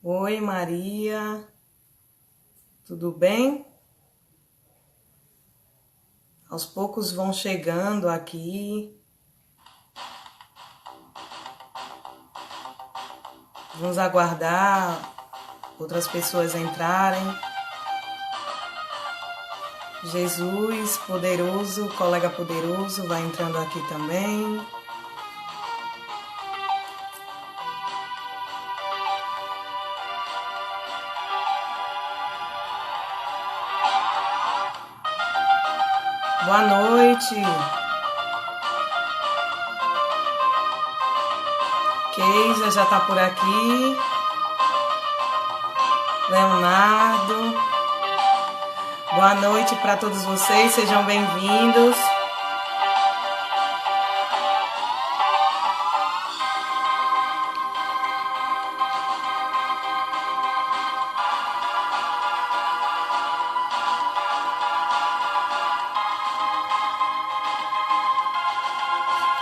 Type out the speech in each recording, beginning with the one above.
Oi, Maria, tudo bem? Aos poucos vão chegando aqui. Vamos aguardar outras pessoas entrarem. Jesus, poderoso, colega poderoso, vai entrando aqui também. Boa noite. Keisa já tá por aqui. Leonardo. Boa noite para todos vocês, sejam bem-vindos.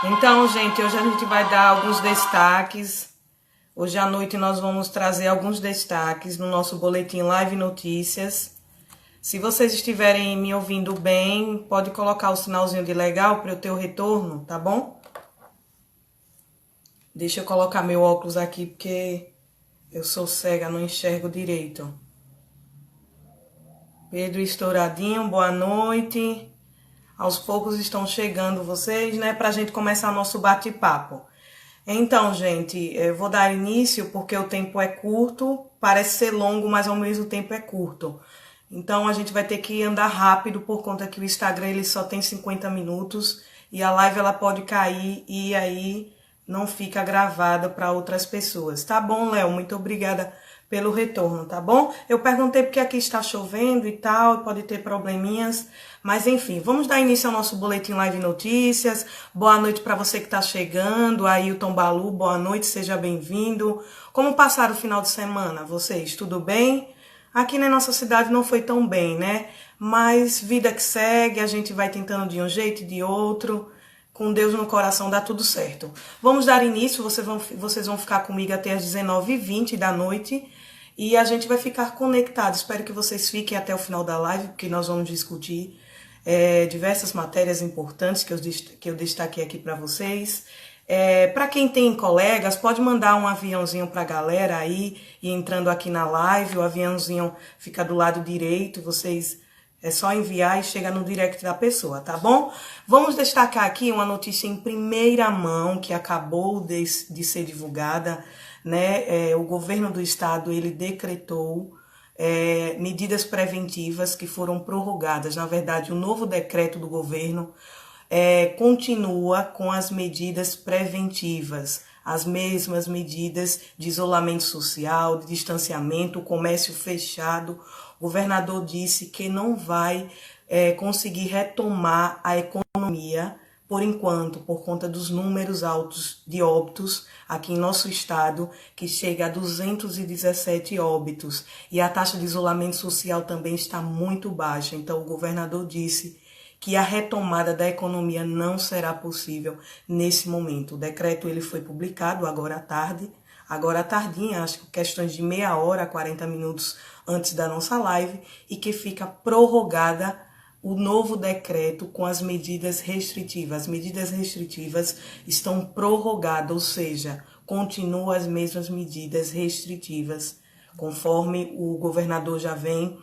Então, gente, hoje a gente vai dar alguns destaques. Hoje à noite nós vamos trazer alguns destaques no nosso boletim Live Notícias. Se vocês estiverem me ouvindo bem, pode colocar o sinalzinho de legal para eu ter o retorno, tá bom? Deixa eu colocar meu óculos aqui porque eu sou cega, não enxergo direito. Pedro Estouradinho, boa noite. Aos poucos estão chegando vocês, né, pra gente começar nosso bate-papo. Então, gente, eu vou dar início porque o tempo é curto, parece ser longo, mas ao mesmo tempo é curto. Então, a gente vai ter que andar rápido por conta que o Instagram ele só tem 50 minutos e a live ela pode cair e aí não fica gravada para outras pessoas. Tá bom, Léo? Muito obrigada pelo retorno, tá bom? Eu perguntei porque aqui está chovendo e tal, pode ter probleminhas, mas enfim, vamos dar início ao nosso boletim Live Notícias. Boa noite para você que está chegando, Ailton Balu, boa noite, seja bem-vindo. Como passaram o final de semana, vocês? Tudo bem? Aqui na nossa cidade não foi tão bem, né? Mas vida que segue, a gente vai tentando de um jeito e de outro. Com Deus no coração dá tudo certo. Vamos dar início, vocês vão ficar comigo até as 19h20 da noite. E a gente vai ficar conectado. Espero que vocês fiquem até o final da live, porque nós vamos discutir diversas matérias importantes que eu destaquei aqui para vocês. Para quem tem colegas, pode mandar um aviãozinho para a galera aí e entrando aqui na live. O aviãozinho fica do lado direito, vocês é só enviar e chega no direct da pessoa, tá bom? Vamos destacar aqui uma notícia em primeira mão que acabou de ser divulgada, né? O governo do estado ele decretou medidas preventivas que foram prorrogadas. Na verdade, o novo decreto do governo continua com as medidas preventivas, as mesmas medidas de isolamento social, de distanciamento, o comércio fechado. O governador disse que não vai conseguir retomar a economia por enquanto, por conta dos números altos de óbitos aqui em nosso estado, que chega a 217 óbitos. E a taxa de isolamento social também está muito baixa. Então, o governador disse que a retomada da economia não será possível nesse momento. O decreto ele foi publicado agora à tardinha, acho que questões de meia hora, 40 minutos antes da nossa live, e que fica prorrogada o novo decreto com as medidas restritivas. As medidas restritivas estão prorrogadas, ou seja, continuam as mesmas medidas restritivas, conforme o governador já vem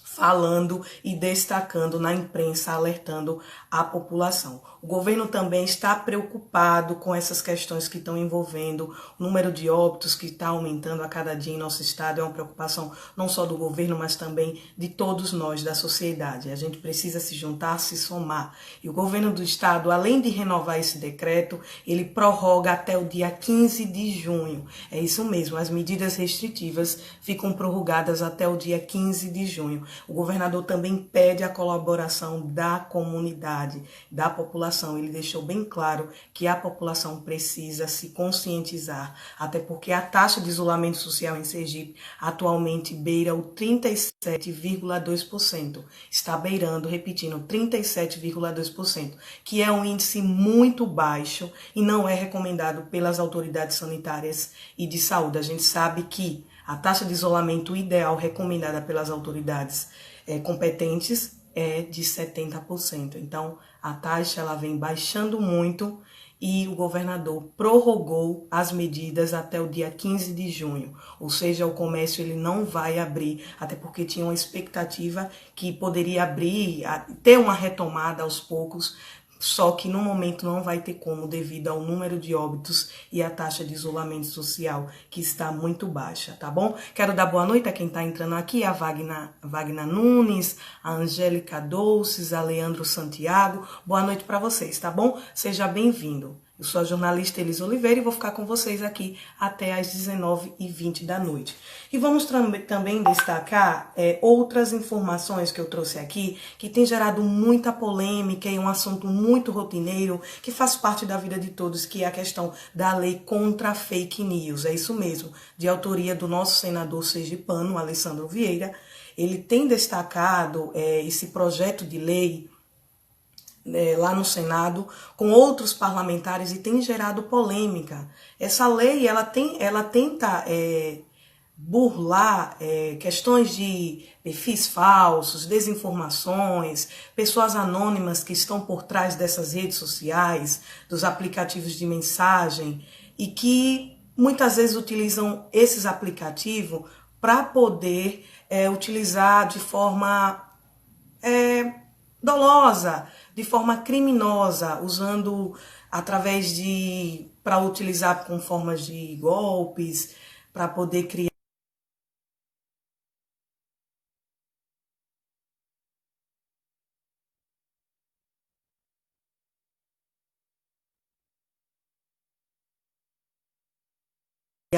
falando e destacando na imprensa, alertando a população. O governo também está preocupado com essas questões que estão envolvendo o número de óbitos que está aumentando a cada dia em nosso estado. É uma preocupação não só do governo, mas também de todos nós, da sociedade. A gente precisa se juntar, se somar. E o governo do estado, além de renovar esse decreto, ele prorroga até o dia 15 de junho. É isso mesmo, as medidas restritivas ficam prorrogadas até o dia 15 de junho. O governador também pede a colaboração da comunidade, da população. Ele deixou bem claro que a população precisa se conscientizar, até porque a taxa de isolamento social em Sergipe atualmente beira o 37,2%. Está beirando, repetindo, 37,2%, que é um índice muito baixo e não é recomendado pelas autoridades sanitárias e de saúde. A gente sabe que A taxa de isolamento ideal recomendada pelas autoridades competentes é de 70%. Então, a taxa ela vem baixando muito e o governador prorrogou as medidas até o dia 15 de junho. Ou seja, o comércio ele não vai abrir, até porque tinha uma expectativa que poderia abrir, ter uma retomada aos poucos, só que no momento não vai ter como devido ao número de óbitos e a taxa de isolamento social que está muito baixa, tá bom? Quero dar boa noite a quem está entrando aqui, a Wagner Nunes, a Angélica Dolces, a Leandro Santiago. Boa noite para vocês, tá bom? Seja bem-vindo. Eu sou a jornalista Elis Oliveira e vou ficar com vocês aqui até às 19h20 da noite. E vamos também destacar outras informações que eu trouxe aqui, que tem gerado muita polêmica e um assunto muito rotineiro, que faz parte da vida de todos, que é a questão da lei contra a fake news. É isso mesmo, de autoria do nosso senador sergipano, Alessandro Vieira. Ele tem destacado esse projeto de lei lá no Senado com outros parlamentares e tem gerado polêmica. Essa lei ela tenta burlar questões de perfis falsos, desinformações, pessoas anônimas que estão por trás dessas redes sociais, dos aplicativos de mensagem e que muitas vezes utilizam esses aplicativos para poder utilizar de forma dolosa, de forma criminosa, usando para utilizar com formas de golpes, para poder criar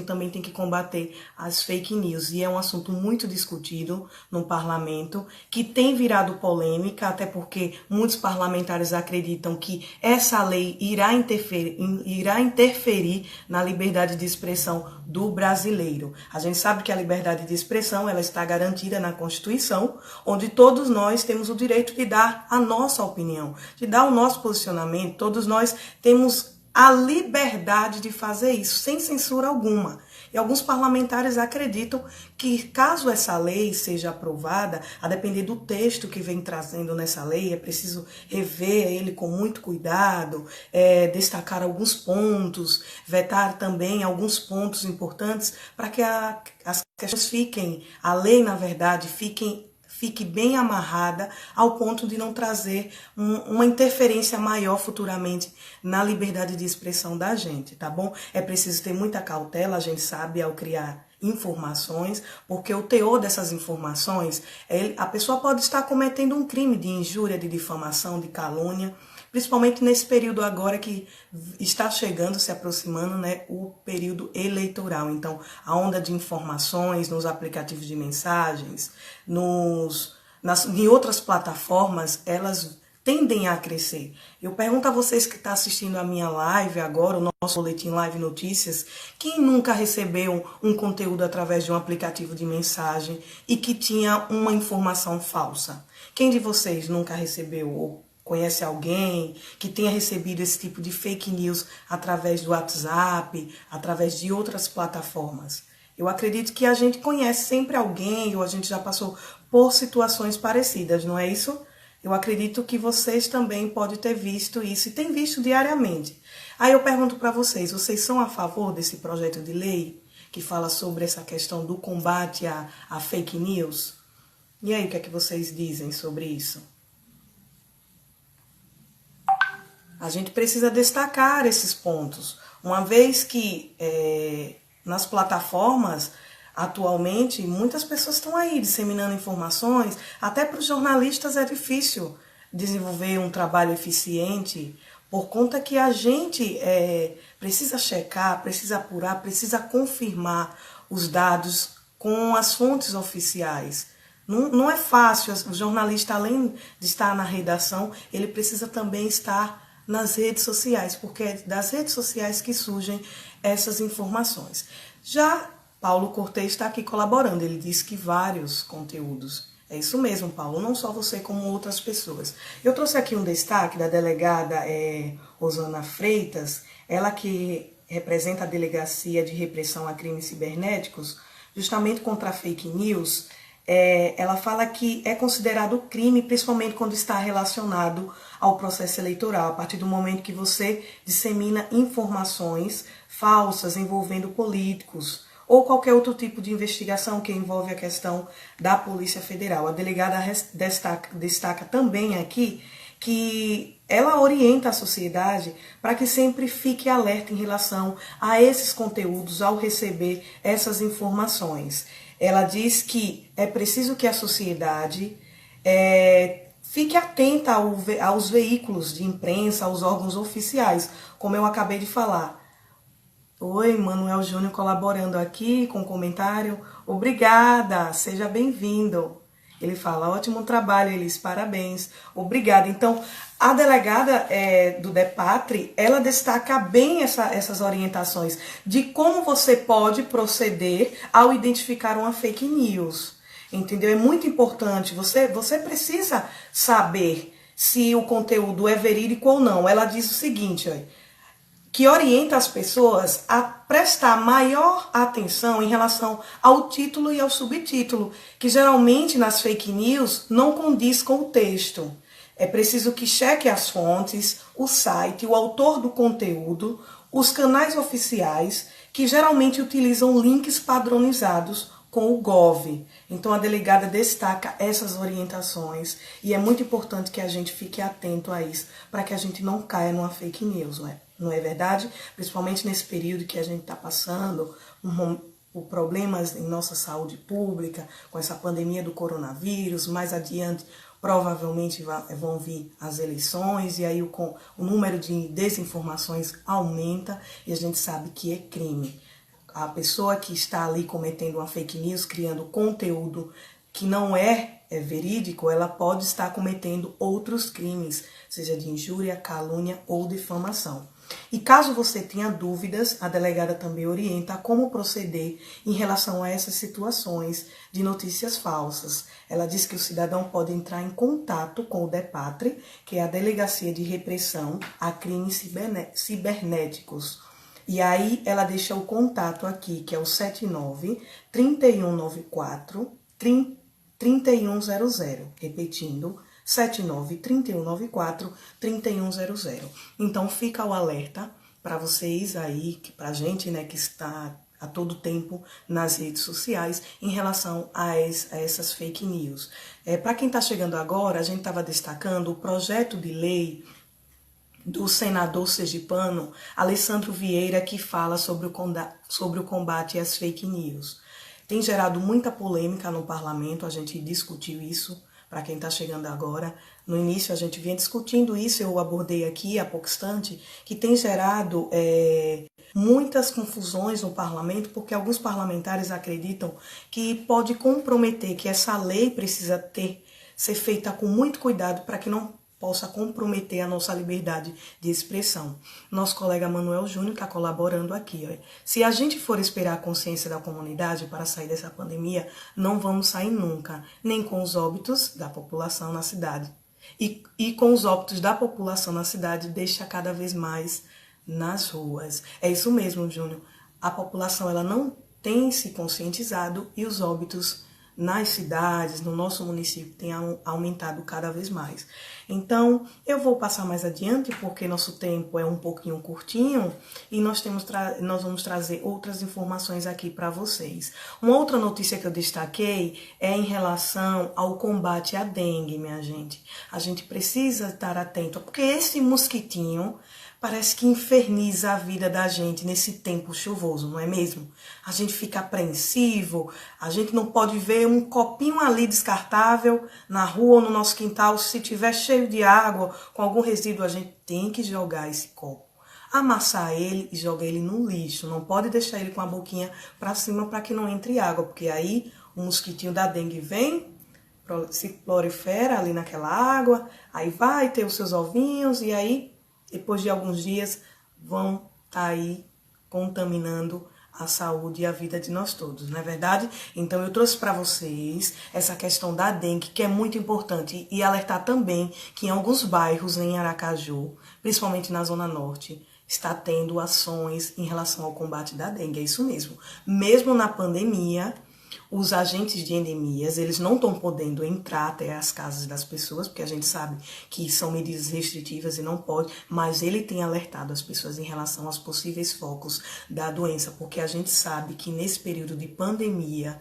também tem que combater as fake news. E é um assunto muito discutido no parlamento, que tem virado polêmica, até porque muitos parlamentares acreditam que essa lei irá interferir na liberdade de expressão do brasileiro. A gente sabe que a liberdade de expressão ela está garantida na Constituição, onde todos nós temos o direito de dar a nossa opinião, de dar o nosso posicionamento. Todos nós temos a liberdade de fazer isso, sem censura alguma. E alguns parlamentares acreditam que, caso essa lei seja aprovada, a depender do texto que vem trazendo nessa lei, é preciso rever ele com muito cuidado, destacar alguns pontos, vetar também alguns pontos importantes, para que as questões a lei, na verdade, fique bem amarrada ao ponto de não trazer uma interferência maior futuramente na liberdade de expressão da gente, tá bom? É preciso ter muita cautela, a gente sabe, ao criar informações, porque o teor dessas informações, a pessoa pode estar cometendo um crime de injúria, de difamação, de calúnia, principalmente nesse período agora que está chegando, se aproximando, né, o período eleitoral. Então, a onda de informações nos aplicativos de mensagens, em outras plataformas, elas tendem a crescer. Eu pergunto a vocês que estão assistindo a minha live agora, o nosso boletim Live Notícias, quem nunca recebeu um conteúdo através de um aplicativo de mensagem e que tinha uma informação falsa? Quem de vocês nunca recebeu ou conhece alguém que tenha recebido esse tipo de fake news através do WhatsApp, através de outras plataformas? Eu acredito que a gente conhece sempre alguém ou a gente já passou por situações parecidas, não é isso? Eu acredito que vocês também podem ter visto isso e têm visto diariamente. Aí eu pergunto para vocês são a favor desse projeto de lei que fala sobre essa questão do combate à fake news? E aí, o que é que vocês dizem sobre isso? A gente precisa destacar esses pontos, uma vez que nas plataformas, atualmente, muitas pessoas estão aí disseminando informações, até para os jornalistas é difícil desenvolver um trabalho eficiente, por conta que a gente precisa checar, precisa apurar, precisa confirmar os dados com as fontes oficiais. Não é fácil, o jornalista, além de estar na redação, ele precisa também estar nas redes sociais, porque é das redes sociais que surgem essas informações. Já Paulo Cortez está aqui colaborando, ele disse que vários conteúdos. É isso mesmo, Paulo, não só você como outras pessoas. Eu trouxe aqui um destaque da delegada Rosana Freitas, ela que representa a Delegacia de Repressão a Crimes Cibernéticos, justamente contra a fake news, ela fala que é considerado crime, principalmente quando está relacionado ao processo eleitoral, a partir do momento que você dissemina informações falsas envolvendo políticos ou qualquer outro tipo de investigação que envolve a questão da Polícia Federal. A delegada destaca também aqui que ela orienta a sociedade para que sempre fique alerta em relação a esses conteúdos ao receber essas informações. Ela diz que é preciso que a sociedade fique atenta aos veículos de imprensa, aos órgãos oficiais, como eu acabei de falar. Oi, Manuel Júnior colaborando aqui com um comentário. Obrigada, seja bem-vindo. Ele fala, ótimo trabalho, Elis, parabéns. Obrigada. Então, a delegada do DEPATRI, ela destaca bem essas orientações de como você pode proceder ao identificar uma fake news. Entendeu? É muito importante. Você precisa saber se o conteúdo é verídico ou não. Ela diz o seguinte, que orienta as pessoas a prestar maior atenção em relação ao título e ao subtítulo, que geralmente nas fake news não condiz com o texto. É preciso que cheque as fontes, o site, o autor do conteúdo, os canais oficiais, que geralmente utilizam links padronizados com o Gov. Então a delegada destaca essas orientações e é muito importante que a gente fique atento a isso, para que a gente não caia numa fake news, não é verdade? Principalmente nesse período que a gente está passando, por problemas em nossa saúde pública, com essa pandemia do coronavírus, mais adiante provavelmente vão vir as eleições e aí o número de desinformações aumenta e a gente sabe que é crime. A pessoa que está ali cometendo uma fake news, criando conteúdo que não é verídico, ela pode estar cometendo outros crimes, seja de injúria, calúnia ou difamação. E caso você tenha dúvidas, a delegada também orienta como proceder em relação a essas situações de notícias falsas. Ela diz que o cidadão pode entrar em contato com o DEPATRI, que é a Delegacia de Repressão a Crimes Cibernéticos. E aí ela deixa o contato aqui, que é o 79-3194-3100. Repetindo, 79-3194-3100. Então fica o alerta para vocês aí, para a gente, né, que está a todo tempo nas redes sociais em relação a essas fake news. Para quem está chegando agora, a gente estava destacando o projeto de lei do senador sergipano Alessandro Vieira, que fala sobre o combate às fake news. Tem gerado muita polêmica no parlamento, a gente discutiu isso. Para quem está chegando agora, no início a gente vinha discutindo isso, eu abordei aqui há pouco instante, que tem gerado muitas confusões no parlamento, porque alguns parlamentares acreditam que pode comprometer, que essa lei precisa ser feita com muito cuidado para que não possa comprometer a nossa liberdade de expressão. Nosso colega Manuel Júnior está colaborando aqui. Se a gente for esperar a consciência da comunidade para sair dessa pandemia, não vamos sair nunca, nem com os óbitos da população na cidade. E com os óbitos da população na cidade, deixa cada vez mais nas ruas. É isso mesmo, Júnior. A população ela não tem se conscientizado e os óbitos nas cidades, no nosso município, tem aumentado cada vez mais. Então, eu vou passar mais adiante, porque nosso tempo é um pouquinho curtinho, e nós vamos trazer outras informações aqui para vocês. Uma outra notícia que eu destaquei é em relação ao combate à dengue, minha gente. A gente precisa estar atento, porque esse mosquitinho parece que inferniza a vida da gente nesse tempo chuvoso, não é mesmo? A gente fica apreensivo, a gente não pode ver um copinho ali descartável na rua ou no nosso quintal. Se tiver cheio de água, com algum resíduo, a gente tem que jogar esse copo. Amassar ele e jogar ele no lixo. Não pode deixar ele com a boquinha para cima para que não entre água, porque aí o mosquitinho da dengue vem, se prolifera ali naquela água, aí vai ter os seus ovinhos e aí depois de alguns dias, vão estar aí contaminando a saúde e a vida de nós todos, não é verdade? Então eu trouxe para vocês essa questão da dengue, que é muito importante, e alertar também que em alguns bairros em Aracaju, principalmente na Zona Norte, está tendo ações em relação ao combate da dengue. É isso mesmo. Mesmo na pandemia, os agentes de endemias, eles não estão podendo entrar até as casas das pessoas, porque a gente sabe que são medidas restritivas e não pode, mas ele tem alertado as pessoas em relação aos possíveis focos da doença, porque a gente sabe que nesse período de pandemia,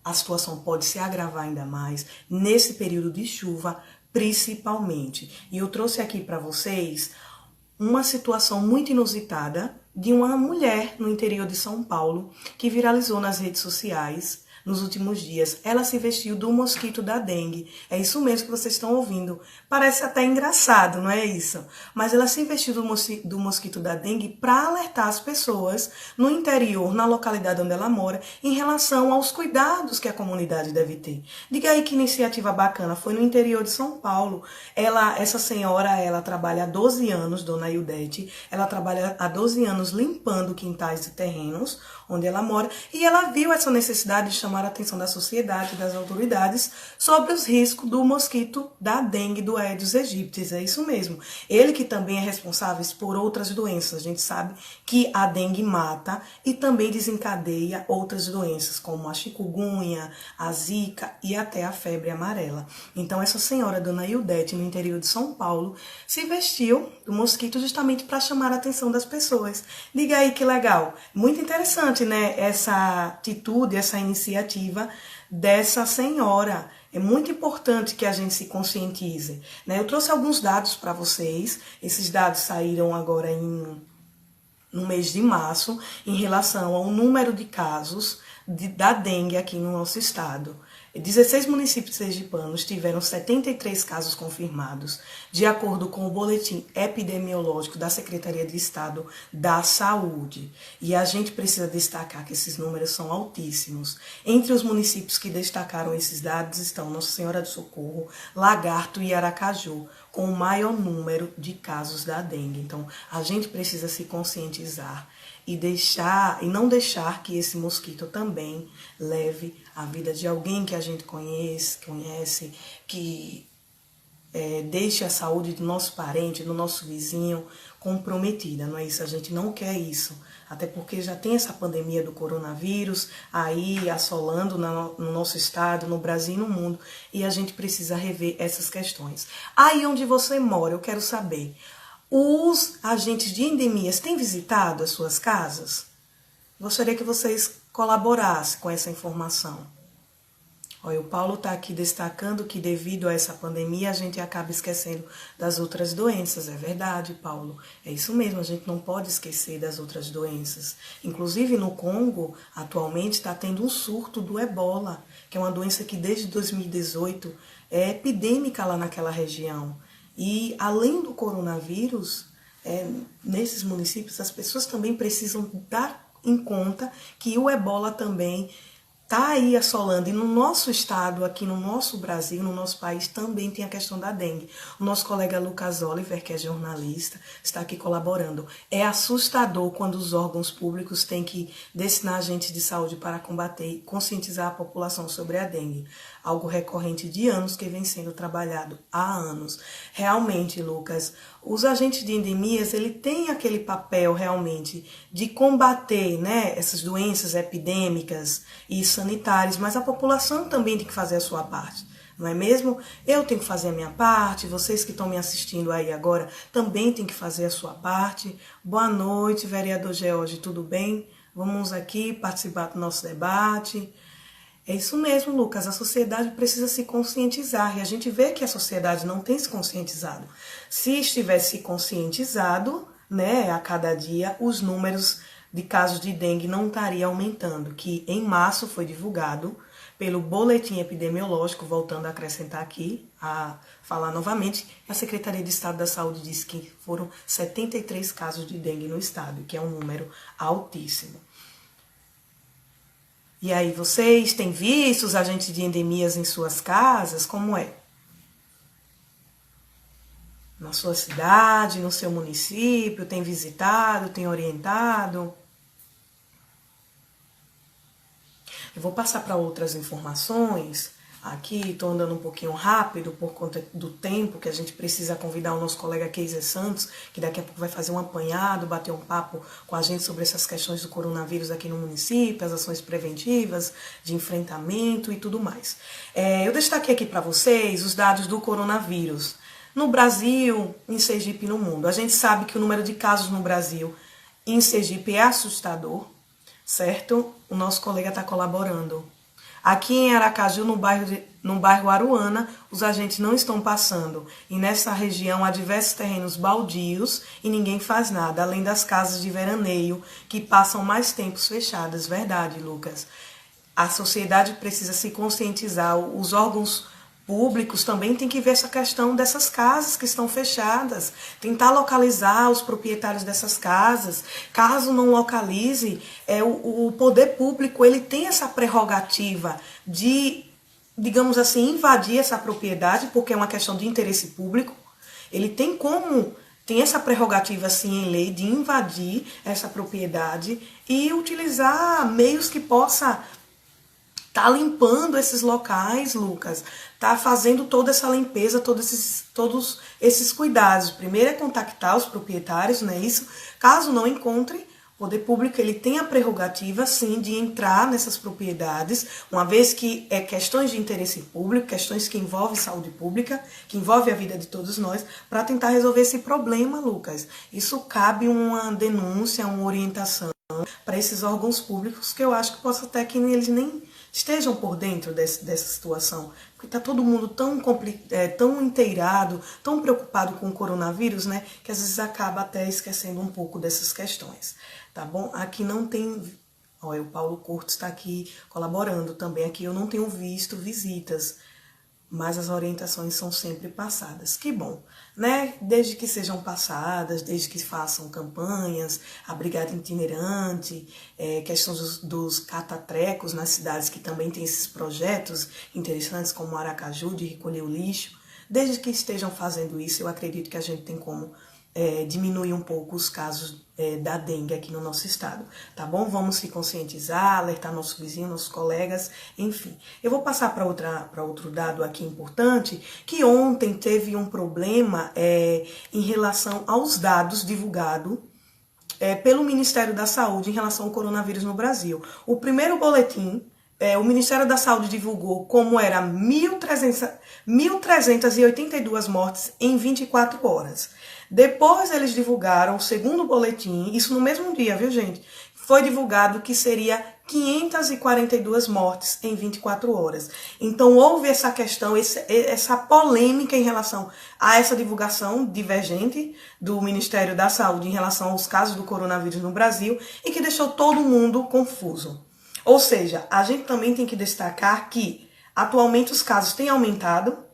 a situação pode se agravar ainda mais, nesse período de chuva, principalmente. E eu trouxe aqui para vocês uma situação muito inusitada de uma mulher no interior de São Paulo que viralizou nas redes sociais nos últimos dias. Ela se vestiu do mosquito da dengue. É isso mesmo que vocês estão ouvindo. Parece até engraçado, não é isso? Mas ela se vestiu do mosquito da dengue para alertar as pessoas no interior, na localidade onde ela mora, em relação aos cuidados que a comunidade deve ter. Diga aí que iniciativa bacana. Foi no interior de São Paulo. Essa senhora, ela trabalha há 12 anos, dona Ildete. Ela trabalha há 12 anos limpando quintais e terrenos onde ela mora, e ela viu essa necessidade de chamar a atenção da sociedade, das autoridades, sobre os riscos do mosquito da dengue, do Aedes aegypti. É isso mesmo. Ele que também é responsável por outras doenças. A gente sabe que a dengue mata e também desencadeia outras doenças, como a chikungunya, a zika e até a febre amarela. Então, essa senhora, dona Ildete, no interior de São Paulo, se vestiu do mosquito justamente para chamar a atenção das pessoas. Diga aí que legal. Muito interessante, né, essa atitude, essa iniciativa dessa senhora. É muito importante que a gente se conscientize, né? Eu trouxe alguns dados para vocês. Esses dados saíram agora no mês de março, em relação ao número de casos da dengue aqui no nosso estado. 16 municípios sergipanos tiveram 73 casos confirmados, de acordo com o boletim epidemiológico da Secretaria de Estado da Saúde. E a gente precisa destacar que esses números são altíssimos. Entre os municípios que destacaram esses dados estão Nossa Senhora do Socorro, Lagarto e Aracaju, com o maior número de casos da dengue. Então, a gente precisa se conscientizar e não deixar que esse mosquito também leve a vida de alguém que a gente conhece, que deixe a saúde do nosso parente, do nosso vizinho comprometida, não é isso? A gente não quer isso, até porque já tem essa pandemia do coronavírus aí assolando no nosso estado, no Brasil e no mundo, e a gente precisa rever essas questões. Aí onde você mora, eu quero saber, os agentes de endemias têm visitado as suas casas? Gostaria que vocês colaborassem com essa informação. Olha, o Paulo está aqui destacando que devido a essa pandemia a gente acaba esquecendo das outras doenças. É verdade, Paulo. É isso mesmo, a gente não pode esquecer das outras doenças. Inclusive no Congo, atualmente está tendo um surto do ebola, que é uma doença que desde 2018 é epidêmica lá naquela região. E além do coronavírus, nesses municípios as pessoas também precisam dar em conta que o ebola também está aí assolando. E no nosso estado, aqui no nosso Brasil, no nosso país, também tem a questão da dengue. O nosso colega Lucas Oliver, que é jornalista, está aqui colaborando. É assustador quando os órgãos públicos têm que destinar agentes de saúde para combater e conscientizar a população sobre a dengue. Algo recorrente de anos que vem sendo trabalhado há anos. Realmente, Lucas, os agentes de endemias, ele tem aquele papel realmente de combater, né, essas doenças epidêmicas e sanitárias, mas a população também tem que fazer a sua parte, não é mesmo? Eu tenho que fazer a minha parte, vocês que estão me assistindo aí agora também têm que fazer a sua parte. Boa noite, vereador George, tudo bem? Vamos aqui participar do nosso debate. É isso mesmo, Lucas, a sociedade precisa se conscientizar e a gente vê que a sociedade não tem se conscientizado. Se estivesse se conscientizado, né, a cada dia, os números de casos de dengue não estariam aumentando, que em março foi divulgado pelo boletim epidemiológico, voltando a acrescentar aqui, a falar novamente, a Secretaria de Estado da Saúde disse que foram 73 casos de dengue no estado, que é um número altíssimo. E aí, vocês têm visto os agentes de endemias em suas casas? Como é? Na sua cidade, no seu município, tem visitado, tem orientado? Eu vou passar para outras informações, Aqui estou andando um pouquinho rápido por conta do tempo que a gente precisa convidar o nosso colega Keiser Santos, que daqui a pouco vai fazer um apanhado, bater um papo com a gente sobre essas questões do coronavírus aqui no município, as ações preventivas, de enfrentamento e tudo mais. Eu destaquei aqui para vocês os dados do coronavírus no Brasil, em Sergipe e no mundo. A gente sabe que o número de casos no Brasil e em Sergipe é assustador, certo? O nosso colega está colaborando. Aqui em Aracaju, no bairro Aruana, os agentes não estão passando. E nessa região há diversos terrenos baldios e ninguém faz nada, além das casas de veraneio que passam mais tempos fechadas. Verdade, Lucas. A sociedade precisa se conscientizar, os órgãos públicos também têm que ver essa questão dessas casas que estão fechadas, tentar localizar os proprietários dessas casas. Caso não localize, o poder público ele tem essa prerrogativa de, digamos assim, invadir essa propriedade, porque é uma questão de interesse público. Ele tem essa prerrogativa, sim, em lei, de invadir essa propriedade e utilizar meios que possa tá limpando esses locais, Lucas, tá fazendo toda essa limpeza, todos esses cuidados. Primeiro é contactar os proprietários, não é isso? Caso não encontre, o poder público ele tem a prerrogativa, sim, de entrar nessas propriedades, uma vez que é questões de interesse público, questões que envolvem saúde pública, que envolvem a vida de todos nós, para tentar resolver esse problema, Lucas. Isso cabe uma denúncia, uma orientação para esses órgãos públicos, que eu acho que possa até que eles nem estejam por dentro dessa situação, porque está todo mundo tão inteirado, tão preocupado com o coronavírus, né, que às vezes acaba até esquecendo um pouco dessas questões, tá bom? Aqui não tem, olha, o Paulo Cortes está aqui colaborando também, aqui eu não tenho visto visitas, mas as orientações são sempre passadas. Que bom, né? Desde que sejam passadas, desde que façam campanhas, a brigada itinerante, questão dos catatrecos nas cidades que também tem esses projetos interessantes, como Aracaju, de recolher o lixo. Desde que estejam fazendo isso, eu acredito que a gente tem como diminuir um pouco os casos da dengue aqui no nosso estado, tá bom? Vamos se conscientizar, alertar nosso vizinho, nossos colegas, enfim. Eu vou passar para outro dado aqui importante, que ontem teve um problema em relação aos dados divulgados pelo Ministério da Saúde em relação ao coronavírus no Brasil. O primeiro boletim, o Ministério da Saúde divulgou como era 1.382 mortes em 24 horas. Depois eles divulgaram o segundo boletim, isso no mesmo dia, viu, gente? Foi divulgado que seria 542 mortes em 24 horas. Então houve essa questão, essa polêmica em relação a essa divulgação divergente do Ministério da Saúde em relação aos casos do coronavírus no Brasil e que deixou todo mundo confuso. Ou seja, a gente também tem que destacar que atualmente os casos têm aumentado,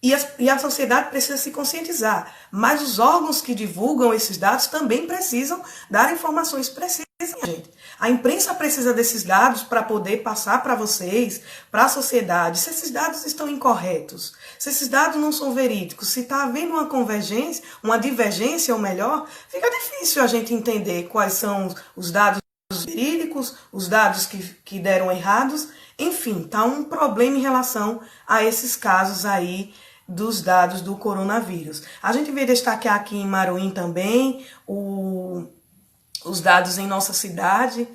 e a sociedade precisa se conscientizar, mas os órgãos que divulgam esses dados também precisam dar informações precisas, gente. A imprensa precisa desses dados para poder passar para vocês, para a sociedade, se esses dados estão incorretos, se esses dados não são verídicos, se está havendo uma convergência, uma divergência ou melhor, fica difícil a gente entender quais são os dados verídicos, os dados que deram errados, enfim, tá um problema em relação a esses casos aí dos dados do coronavírus. A gente veio destacar aqui em Maruim também os dados em nossa cidade,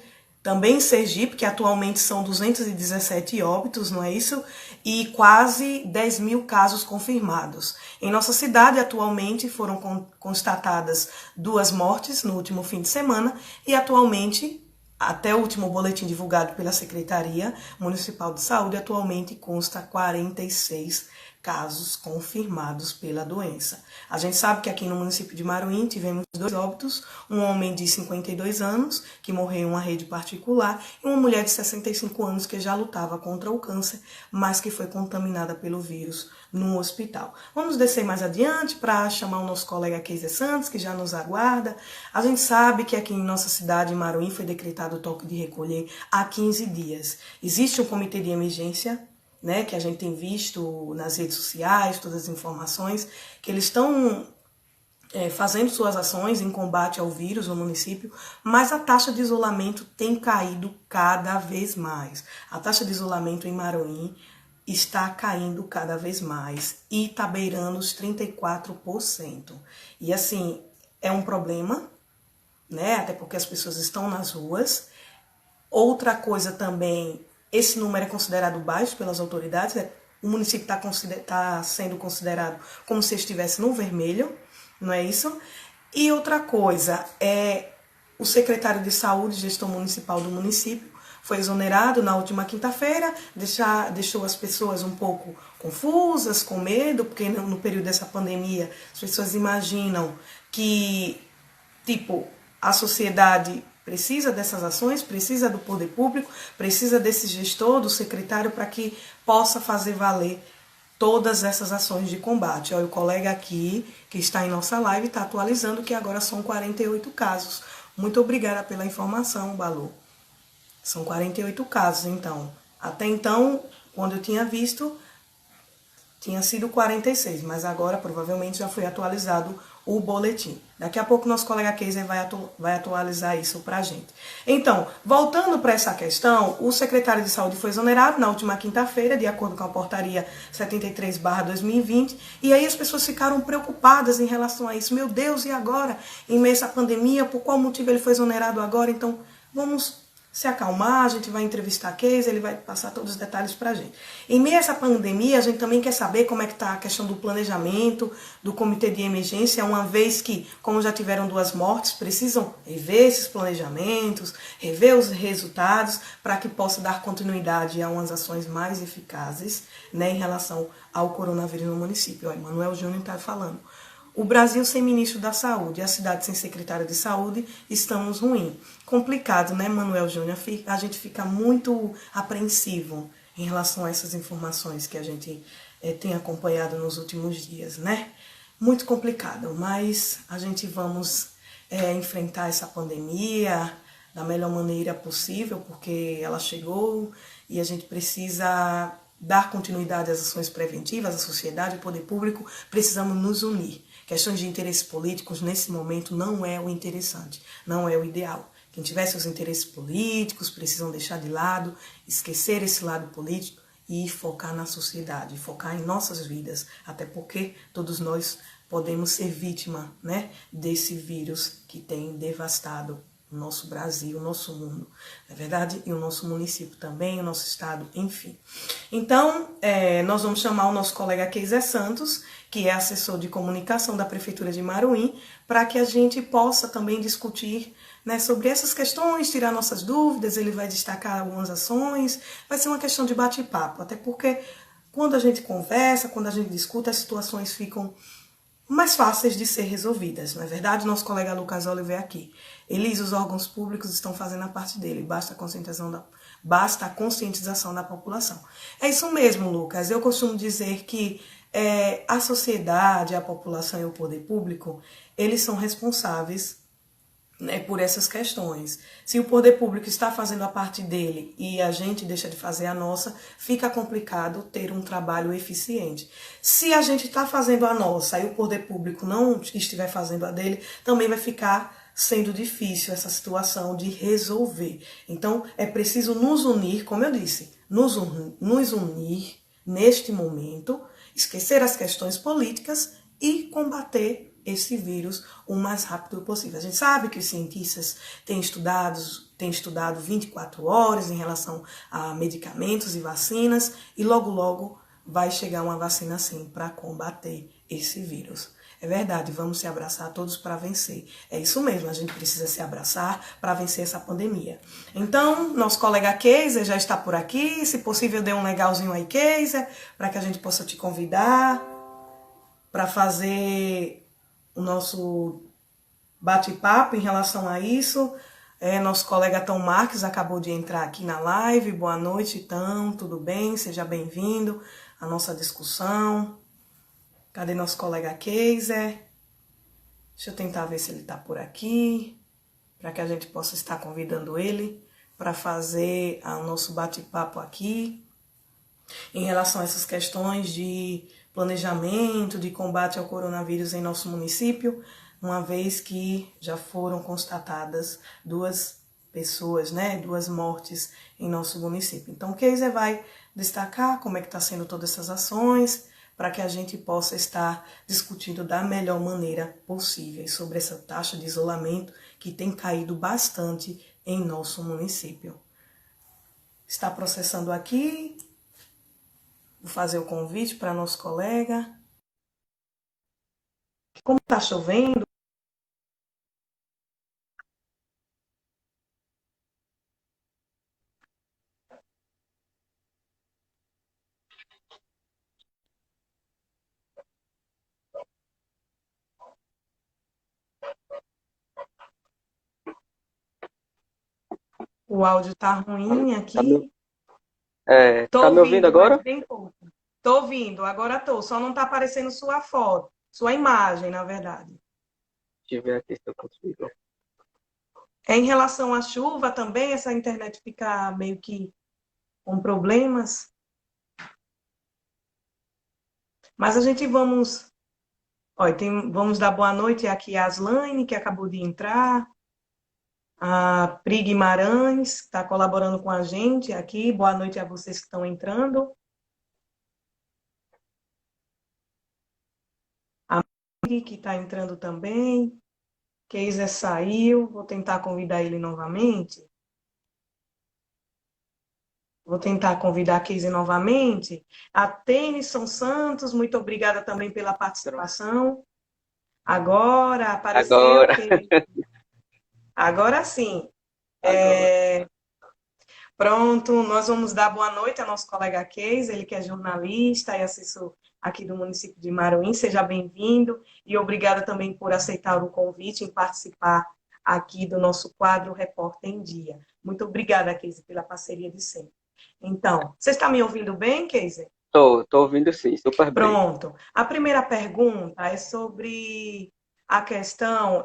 também em Sergipe, que atualmente são 217 óbitos, não é isso? E quase 10 mil casos confirmados. Em nossa cidade, atualmente, foram constatadas 2 mortes no último fim de semana e atualmente, até o último boletim divulgado pela Secretaria Municipal de Saúde, atualmente consta 46 casos confirmados pela doença. A gente sabe que aqui no município de Maruim tivemos 2 óbitos, um homem de 52 anos, que morreu em uma rede particular, e uma mulher de 65 anos que já lutava contra o câncer, mas que foi contaminada pelo vírus no hospital. Vamos descer mais adiante para chamar o nosso colega Keiser Santos, que já nos aguarda. A gente sabe que aqui em nossa cidade, em Maruim, foi decretado o toque de recolher há 15 dias. Existe um comitê de emergência, né, que a gente tem visto nas redes sociais, todas as informações, que eles estão fazendo suas ações em combate ao vírus no município, mas a taxa de isolamento tem caído cada vez mais. A taxa de isolamento em Maruim está caindo cada vez mais e está beirando os 34%. E assim, é um problema, né? Até porque as pessoas estão nas ruas. Outra coisa também, esse número é considerado baixo pelas autoridades, né? O município está sendo considerado como se estivesse no vermelho, não é isso? E outra coisa, o secretário de saúde, gestor municipal do município, foi exonerado na última quinta-feira, deixou as pessoas um pouco confusas, com medo, porque no período dessa pandemia as pessoas imaginam que, tipo, a sociedade precisa dessas ações, precisa do poder público, precisa desse gestor, do secretário, para que possa fazer valer todas essas ações de combate. Olha, o colega aqui, que está em nossa live, está atualizando que agora são 48 casos. Muito obrigada pela informação, Balu. São 48 casos, então. Até então, quando eu tinha visto, tinha sido 46, mas agora provavelmente já foi atualizado o boletim. Daqui a pouco nosso colega Keiser vai atualizar isso pra gente. Então, voltando para essa questão, o secretário de saúde foi exonerado na última quinta-feira, de acordo com a portaria 73/2020, e aí as pessoas ficaram preocupadas em relação a isso. Meu Deus, e agora? Em meio a essa pandemia, por qual motivo ele foi exonerado agora? Então, vamos se acalmar, a gente vai entrevistar a Keisa, ele vai passar todos os detalhes pra gente. Em meio a essa pandemia, a gente também quer saber como é que tá a questão do planejamento, do comitê de emergência, uma vez que, como já tiveram 2 mortes, precisam rever esses planejamentos, rever os resultados, para que possa dar continuidade a umas ações mais eficazes, né, em relação ao coronavírus no município. Ó, Manuel Júnior está falando. O Brasil sem ministro da Saúde, a cidade sem secretário de Saúde, estamos ruim. Complicado, né, Manuel Júnior? A gente fica muito apreensivo em relação a essas informações que a gente tem acompanhado nos últimos dias, né? Muito complicado, mas a gente vamos enfrentar essa pandemia da melhor maneira possível, porque ela chegou e a gente precisa dar continuidade às ações preventivas, a sociedade, o poder público, precisamos nos unir. Questões de interesses políticos, nesse momento, não é o interessante, não é o ideal. Quem tiver seus interesses políticos precisam deixar de lado, esquecer esse lado político e focar na sociedade, focar em nossas vidas, até porque todos nós podemos ser vítima, né, desse vírus que tem devastado o nosso Brasil, o nosso mundo, não é verdade? E o nosso município também, o nosso estado, enfim. Então, nós vamos chamar o nosso colega Keiser Santos, que é assessor de comunicação da Prefeitura de Maruim, para que a gente possa também discutir, né, sobre essas questões, tirar nossas dúvidas. Ele vai destacar algumas ações, vai ser uma questão de bate-papo, até porque quando a gente conversa, quando a gente discute, as situações ficam mais fáceis de ser resolvidas, não é verdade? Nosso colega Lucas Oliveira aqui. Eles e os órgãos públicos estão fazendo a parte dele, basta a conscientização da população. É isso mesmo, Lucas. Eu costumo dizer que a sociedade, a população e o poder público, eles são responsáveis, né, por essas questões. Se o poder público está fazendo a parte dele e a gente deixa de fazer a nossa, fica complicado ter um trabalho eficiente. Se a gente está fazendo a nossa e o poder público não estiver fazendo a dele, também vai ficar sendo difícil essa situação de resolver. Então, é preciso nos unir, como eu disse, nos unir neste momento, esquecer as questões políticas e combater esse vírus o mais rápido possível. A gente sabe que os cientistas têm estudado 24 horas em relação a medicamentos e vacinas, e logo, logo vai chegar uma vacina sim para combater esse vírus. É verdade, vamos se abraçar todos para vencer. É isso mesmo, a gente precisa se abraçar para vencer essa pandemia. Então, nosso colega Keiser já está por aqui. Se possível, dê um legalzinho aí, Keiser, para que a gente possa te convidar para fazer o nosso bate-papo em relação a isso. Nosso colega Tom Marques acabou de entrar aqui na live. Boa noite, Tom, tudo bem? Seja bem-vindo à nossa discussão. Cadê nosso colega Keiser? Deixa eu tentar ver se ele está por aqui, para que a gente possa estar convidando ele para fazer o nosso bate-papo aqui em relação a essas questões de planejamento, de combate ao coronavírus em nosso município, uma vez que já foram constatadas 2 pessoas, né, 2 mortes em nosso município. Então, o Keiser vai destacar como é que está sendo todas essas ações, para que a gente possa estar discutindo da melhor maneira possível sobre essa taxa de isolamento que tem caído bastante em nosso município. Está processando aqui, vou fazer o convite para nosso colega. Como está chovendo, o áudio está ruim Tá me, aqui. tá Estou me ouvindo ouvindo, mas agora? bem pouco. Estou ouvindo, agora estou. Só não está aparecendo sua foto, sua imagem, na verdade. Deixa eu ver aqui se eu consigo. Em relação à chuva também, essa internet fica meio que com problemas. Mas a gente vamos. Olha, vamos dar boa noite aqui a Aslaine, que acabou de entrar. A Pri Guimarães, que está colaborando com a gente aqui. Boa noite a vocês que estão entrando. A Miri, que está entrando também. Keiser saiu. Vou tentar convidar ele novamente. Vou tentar convidar a Keiser novamente. A Tennyson Santos, muito obrigada também pela Pronto. participação. Agora apareceu, Agora, que agora sim. agora. Pronto, nós vamos dar boa noite ao nosso colega Keis, ele que é jornalista e assessor aqui do município de Maruim. Seja bem-vindo e obrigada também por aceitar o convite em participar aqui do nosso quadro Repórter em Dia. Muito obrigada, Keis, pela parceria de sempre. Então, você está me ouvindo bem, Keis? Tô ouvindo sim, super bem. Pronto. A primeira pergunta é sobre a questão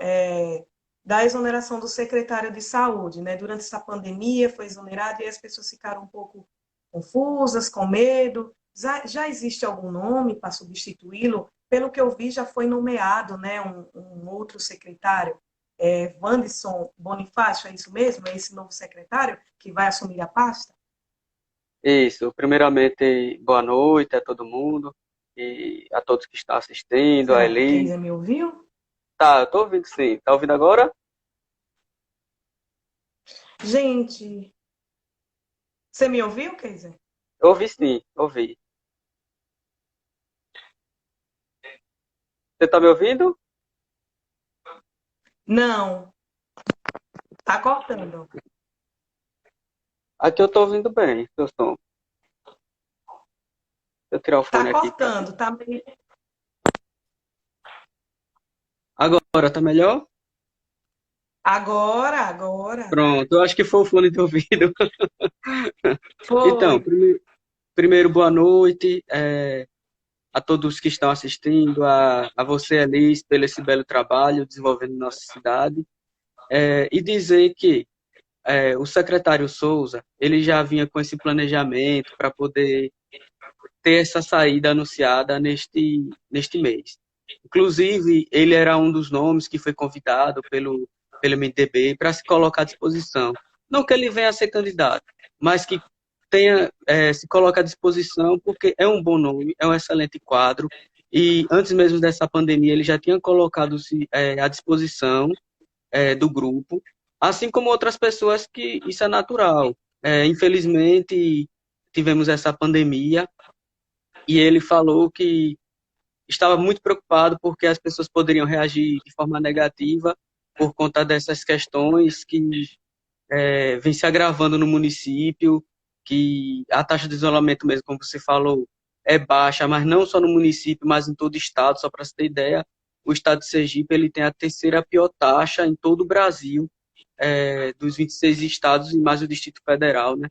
da exoneração do secretário de saúde, né? Durante essa pandemia foi exonerado e as pessoas ficaram um pouco confusas, com medo. Já existe algum nome para substituí-lo? Pelo que eu vi, já foi nomeado, né, um outro secretário, Wanderson Bonifácio, é isso mesmo? É esse novo secretário que vai assumir a pasta? Isso, primeiramente, boa noite a todo mundo e a todos que estão assistindo, a Será que Eli. Keisa me ouviu? Tá, eu tô ouvindo sim. Tá ouvindo agora? Gente, você me ouviu, Keisa? Eu ouvi sim, ouvi. Você tá me ouvindo? Não, tá cortando. Aqui eu tô ouvindo bem, seu som. Deixa eu tirar o Tá fone aqui pra ver. cortando, tá meio... Agora, tá melhor? Agora. Pronto, eu acho que foi o fone de ouvido. Foi. Então, primeiro boa noite. A todos que estão assistindo, a você, Alice, pelo esse belo trabalho desenvolvendo nossa cidade, e dizer que o secretário Souza, ele já vinha com esse planejamento para poder ter essa saída anunciada neste mês. Inclusive, ele era um dos nomes que foi convidado pelo MDB para se colocar à disposição. Não que ele venha a ser candidato, mas que tenha se coloque à disposição, porque é um bom nome, é um excelente quadro, e antes mesmo dessa pandemia ele já tinha colocado-se à disposição do grupo, assim como outras pessoas que isso é natural. Infelizmente, tivemos essa pandemia, e ele falou que estava muito preocupado porque as pessoas poderiam reagir de forma negativa por conta dessas questões que vem se agravando no município, que a taxa de isolamento mesmo, como você falou, é baixa, mas não só no município, mas em todo o estado. Só para você ter ideia, o estado de Sergipe ele tem a terceira pior taxa em todo o Brasil, dos 26 estados e mais o Distrito Federal, né?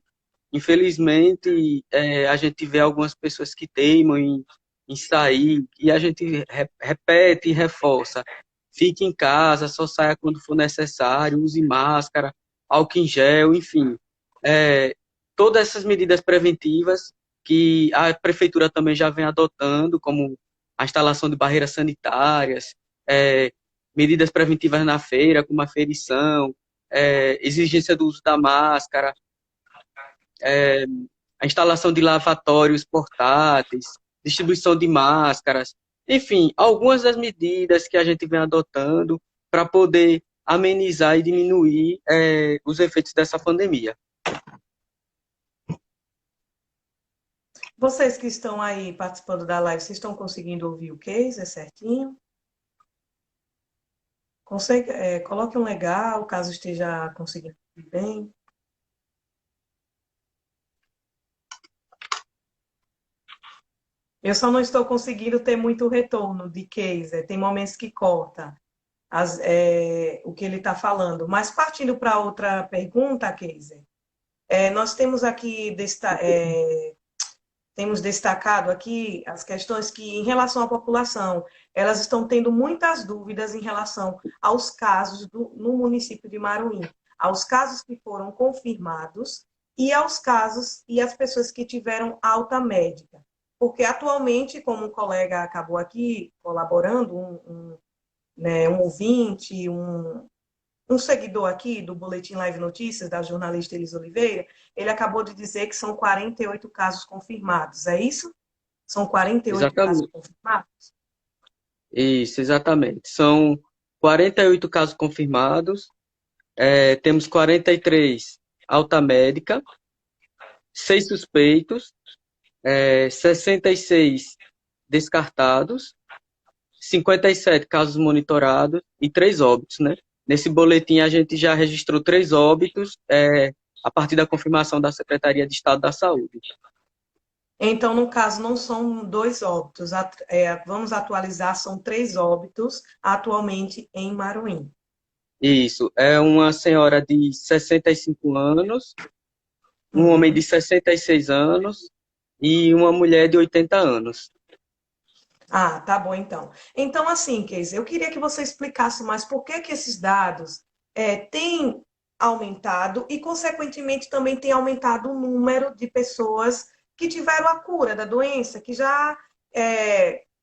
Infelizmente, a gente vê algumas pessoas que teimam em sair e a gente repete e reforça. Fique em casa, só saia quando for necessário, use máscara, álcool em gel, enfim. É, todas essas medidas preventivas que a prefeitura também já vem adotando, como a instalação de barreiras sanitárias, é, medidas preventivas na feira, como a ferição, exigência do uso da máscara, a instalação de lavatórios portáteis, distribuição de máscaras, enfim, algumas das medidas que a gente vem adotando para poder amenizar e diminuir os efeitos dessa pandemia. Vocês que estão aí participando da live, vocês estão conseguindo ouvir o case? É certinho? Consegue, coloque um legal, caso esteja conseguindo ouvir bem. Eu só não estou conseguindo ter muito retorno de case. Tem momentos que corta o que ele está falando. Mas partindo para outra pergunta, Keiser, nós temos aqui temos destacado aqui as questões que, em relação à população, elas estão tendo muitas dúvidas em relação aos casos no município de Maruim, aos casos que foram confirmados e aos casos e as pessoas que tiveram alta médica. Porque atualmente, como o colega acabou aqui colaborando, um ouvinte, um seguidor aqui do Boletim Live Notícias, da jornalista Elis Oliveira, ele acabou de dizer que são 48 casos confirmados, é isso? São 48 casos Exatamente. confirmados? Isso, exatamente. São 48 casos confirmados, temos 43 alta médica, 6 suspeitos, 66 descartados, 57 casos monitorados e 3 óbitos, né? Nesse boletim a gente já registrou 3 óbitos a partir da confirmação da Secretaria de Estado da Saúde. Então, no caso, não são 2 óbitos, vamos atualizar, são 3 óbitos atualmente em Maruim. Isso, é uma senhora de 65 anos, um homem de 66 anos e uma mulher de 80 anos. Ah, tá bom então. Então, assim, Keise, eu queria que você explicasse mais por que esses dados têm aumentado e, consequentemente, também tem aumentado o número de pessoas que tiveram a cura da doença, que já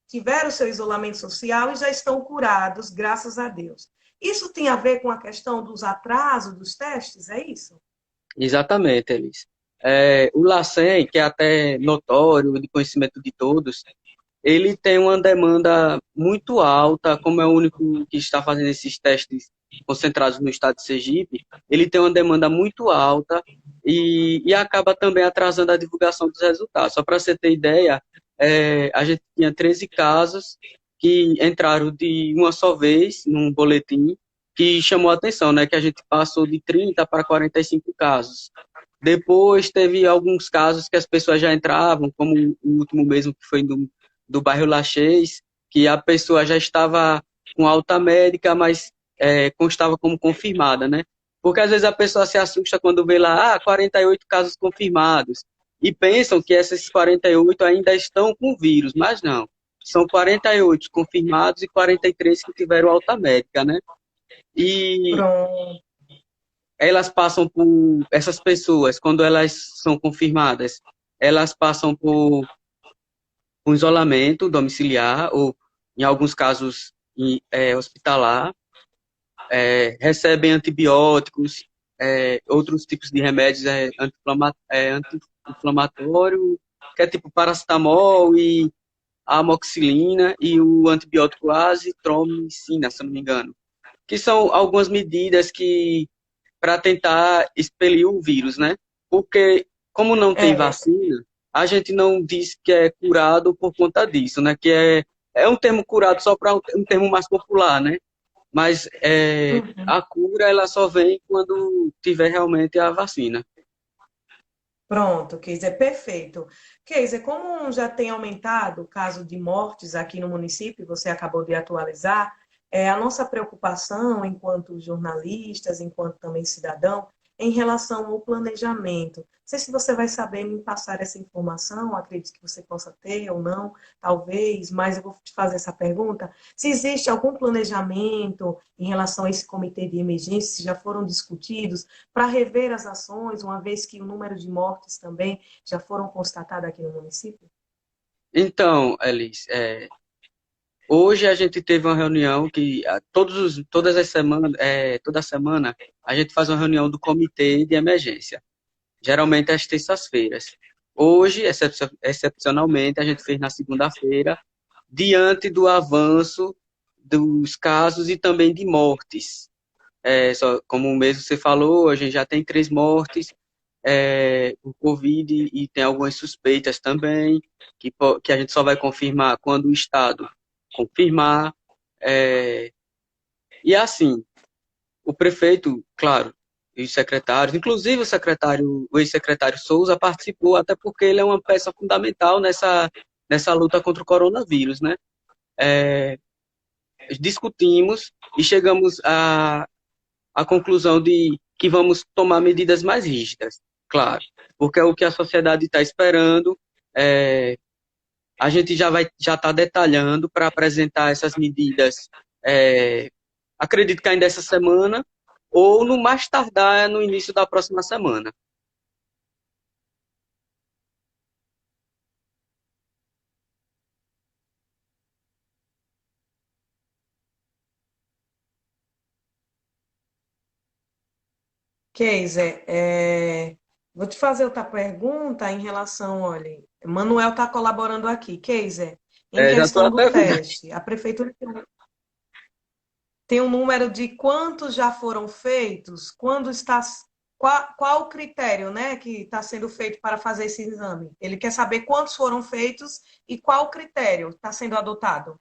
tiveram seu isolamento social e já estão curados, graças a Deus. Isso tem a ver com a questão dos atrasos dos testes, é isso? Exatamente, Elis. O LACEN, que é até notório, de conhecimento de todos, ele tem uma demanda muito alta, como é o único que está fazendo esses testes concentrados no estado de Sergipe, ele tem uma demanda muito alta e acaba também atrasando a divulgação dos resultados. Só para você ter ideia, a gente tinha 13 casos que entraram de uma só vez num boletim, que chamou a atenção, né, que a gente passou de 30 para 45 casos. Depois teve alguns casos que as pessoas já entravam, como o último mesmo, que foi do bairro Laxês, que a pessoa já estava com alta médica, mas constava como confirmada, né? Porque às vezes a pessoa se assusta quando vê lá, 48 casos confirmados, e pensam que esses 48 ainda estão com vírus, mas não. São 48 confirmados e 43 que tiveram alta médica, né? E Pronto. elas passam por, essas pessoas, quando elas são confirmadas, elas passam por um isolamento domiciliar ou, em alguns casos, hospitalar, recebem antibióticos, outros tipos de remédios anti-inflamatório, que é tipo paracetamol e amoxicilina e o antibiótico azitromicina, se não me engano, que são algumas medidas que para tentar expelir o vírus, né? Porque como não tem vacina, a gente não diz que é curado por conta disso, né? Que é um termo curado só para um termo mais popular, né? Mas a cura ela só vem quando tiver realmente a vacina. Pronto, Keiser, perfeito. Keiser, como já tem aumentado o caso de mortes aqui no município, você acabou de atualizar, a nossa preocupação enquanto jornalistas, enquanto também cidadão, em relação ao planejamento. Não sei se você vai saber me passar essa informação, acredito que você possa ter ou não, talvez, mas eu vou te fazer essa pergunta. Se existe algum planejamento em relação a esse comitê de emergência, se já foram discutidos, para rever as ações, uma vez que o número de mortes também já foram constatados aqui no município? Então, Elis, hoje a gente teve uma reunião que todas as semanas, toda semana a gente faz uma reunião do comitê de emergência, geralmente às terças-feiras. hoje, excepcionalmente, a gente fez na segunda-feira, diante do avanço dos casos e também de mortes. Como mesmo você falou, a gente já tem 3 mortes por Covid e tem algumas suspeitas também, que a gente só vai confirmar quando o Estado confirmar. É, e assim, o prefeito, claro, e os secretários, inclusive o ex-secretário Souza participou, até porque ele é uma peça fundamental nessa luta contra o coronavírus, né? É, discutimos e chegamos à conclusão de que vamos tomar medidas mais rígidas, claro, porque é o que a sociedade está esperando. É, a gente já está detalhando para apresentar essas medidas. Acredito que ainda essa semana ou no mais tardar no início da próxima semana. Keiser, vou te fazer outra pergunta em relação, olha, Manuel está colaborando aqui. Keiser, em Já estou questão do até vendo. teste, a prefeitura tem um número de quantos já foram feitos, qual o critério, né, que está sendo feito para fazer esse exame? Ele quer saber quantos foram feitos e qual o critério está sendo adotado.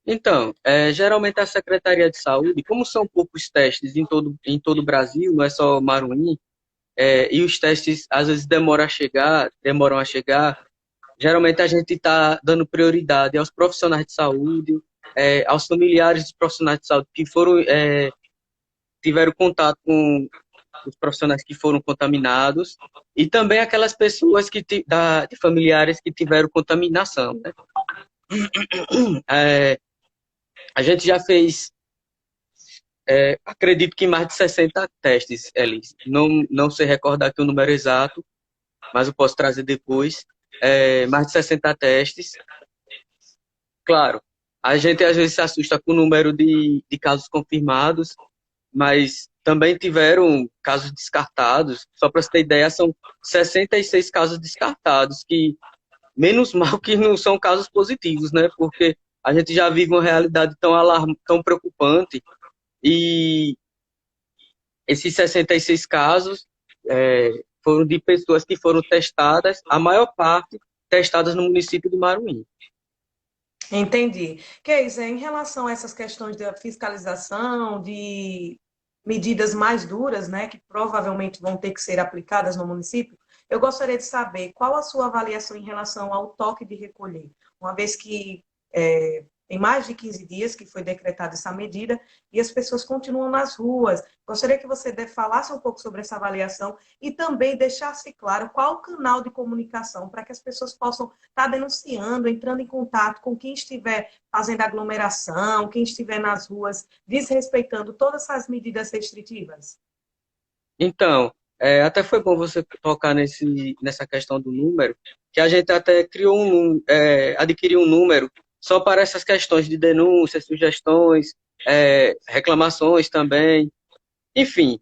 Então, geralmente a Secretaria de Saúde, como são poucos testes em todo o Brasil, não é só Maruim, e os testes às vezes demoram a chegar, geralmente a gente está dando prioridade aos profissionais de saúde, aos familiares dos profissionais de saúde que tiveram contato com os profissionais que foram contaminados e também aquelas pessoas de familiares que tiveram contaminação, né? É, a gente já fez, acredito que mais de 60 testes, Elis. Não sei recordar aqui o número exato, mas eu posso trazer depois. Mais de 60 testes. Claro, a gente às vezes se assusta com o número de casos confirmados, mas também tiveram casos descartados. Só para você ter ideia, são 66 casos descartados, que menos mal que não são casos positivos, né? Porque a gente já vive uma realidade tão preocupante e esses 66 casos foram de pessoas que foram testadas, a maior parte testadas no município de Maruim. Entendi. Keiser, em relação a essas questões da fiscalização, de medidas mais duras, né, que provavelmente vão ter que ser aplicadas no município, eu gostaria de saber qual a sua avaliação em relação ao toque de recolher, uma vez que tem mais de 15 dias que foi decretada essa medida e as pessoas continuam nas ruas. Gostaria que você falasse um pouco sobre essa avaliação e também deixasse claro qual o canal de comunicação para que as pessoas possam estar denunciando, entrando em contato com quem estiver fazendo aglomeração, quem estiver nas ruas, desrespeitando todas essas medidas restritivas. Então, até foi bom você tocar nessa questão do número, que a gente até adquiriu um número só para essas questões de denúncias, sugestões, reclamações também. Enfim,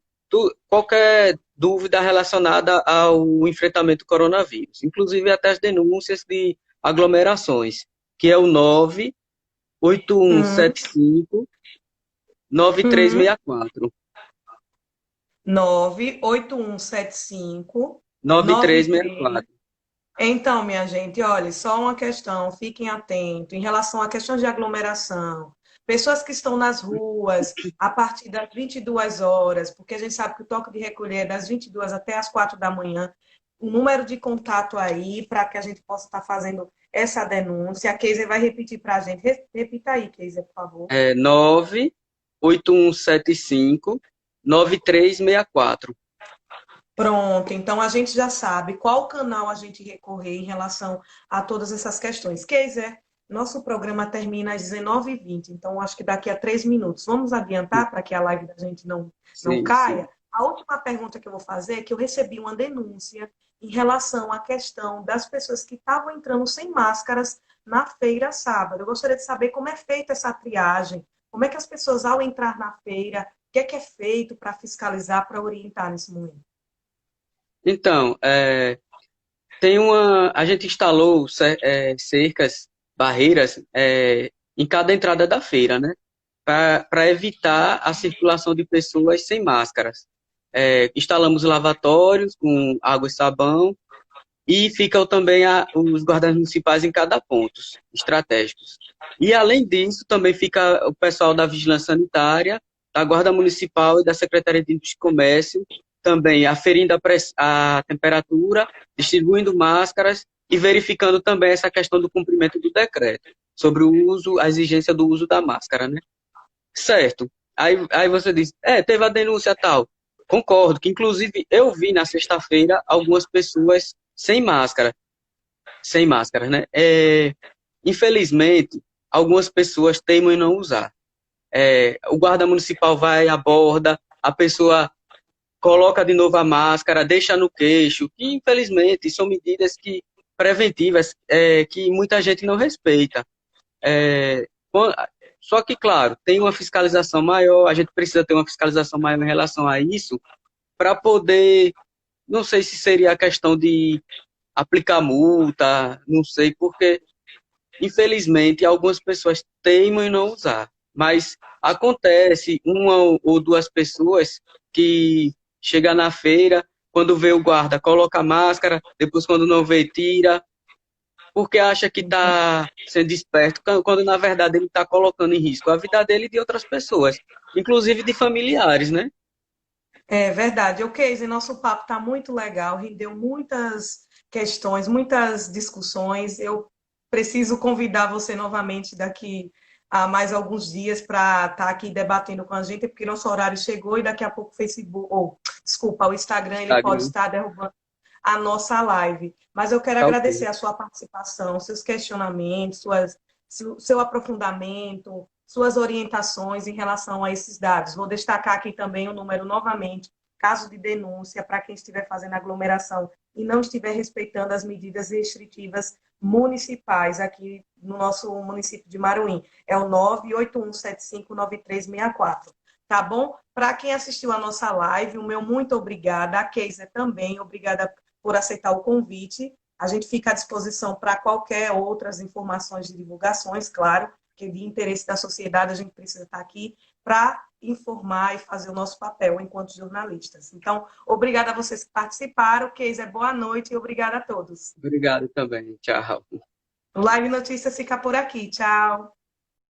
qualquer dúvida relacionada ao enfrentamento do coronavírus, inclusive até as denúncias de aglomerações, que é o Hum, 98175 hum. 9364. 98175 93. 9364. Então, minha gente, olha, só uma questão, fiquem atentos em relação à questão de aglomeração. Pessoas que estão nas ruas a partir das 22 horas, porque a gente sabe que o toque de recolher é das 22 até as 4 da manhã. O número de contato aí para que a gente possa estar fazendo essa denúncia. A Keiser vai repetir para a gente. Repita aí, Keiser, por favor. 98175 9364. Pronto, então a gente já sabe qual canal a gente recorrer em relação a todas essas questões. Keiser, nosso programa termina às 19h20, então acho que daqui a 3 minutos. Vamos adiantar para que a live da gente não Sim, sim. caia? A última pergunta que eu vou fazer é que eu recebi uma denúncia em relação à questão das pessoas que estavam entrando sem máscaras na feira sábado. Eu gostaria de saber como é feita essa triagem, como é que as pessoas, ao entrar na feira, o que é feito para fiscalizar, para orientar nesse momento. Então, A gente instalou cercas, barreiras, em cada entrada da feira, né? Para evitar a circulação de pessoas sem máscaras. Instalamos lavatórios com água e sabão e ficam também os guardas municipais em cada ponto estratégicos. E além disso, também fica o pessoal da Vigilância Sanitária, da Guarda Municipal e da Secretaria de Indústria e Comércio, também aferindo a temperatura, distribuindo máscaras e verificando também essa questão do cumprimento do decreto sobre o uso, a exigência do uso da máscara, né? Certo. Aí você diz, teve a denúncia tal. Concordo, que inclusive eu vi na sexta-feira algumas pessoas sem máscara, né? Infelizmente, algumas pessoas teimam em não usar. O guarda municipal vai, aborda, a pessoa coloca de novo a máscara, deixa no queixo, que infelizmente são medidas preventivas que muita gente não respeita. É, Só que, claro, tem uma fiscalização maior, a gente precisa ter uma fiscalização maior em relação a isso, para poder, não sei se seria a questão de aplicar multa, não sei, porque, infelizmente, algumas pessoas teimam em não usar. Mas acontece uma ou duas pessoas que chega na feira, quando vê o guarda, coloca a máscara, depois quando não vê, tira, porque acha que está sendo esperto, quando na verdade ele está colocando em risco a vida dele e de outras pessoas, inclusive de familiares, né? É verdade. Ok, Casey, nosso papo está muito legal, rendeu muitas questões, muitas discussões. Eu preciso convidar você novamente daqui a mais alguns dias para estar aqui debatendo com a gente, porque nosso horário chegou e daqui a pouco o Facebook, ou desculpa, o Instagram, ele pode Instagram. estar derrubando a nossa live. Mas eu quero Tá ok. agradecer a sua participação, seus questionamentos, seu aprofundamento, suas orientações em relação a esses dados. Vou destacar aqui também o número novamente, caso de denúncia, para quem estiver fazendo aglomeração e não estiver respeitando as medidas restritivas municipais aqui no nosso município de Maruim. É o 981759364. Tá bom? Para quem assistiu a nossa live, o meu muito obrigada. A Keisa também, obrigada por aceitar o convite. A gente fica à disposição para qualquer outras informações de divulgações, claro, que de interesse da sociedade a gente precisa estar aqui para informar e fazer o nosso papel enquanto jornalistas. Então, obrigada a vocês que participaram. Keisa, boa noite e obrigada a todos. Obrigado também. Tchau. O Live Notícias fica por aqui. Tchau.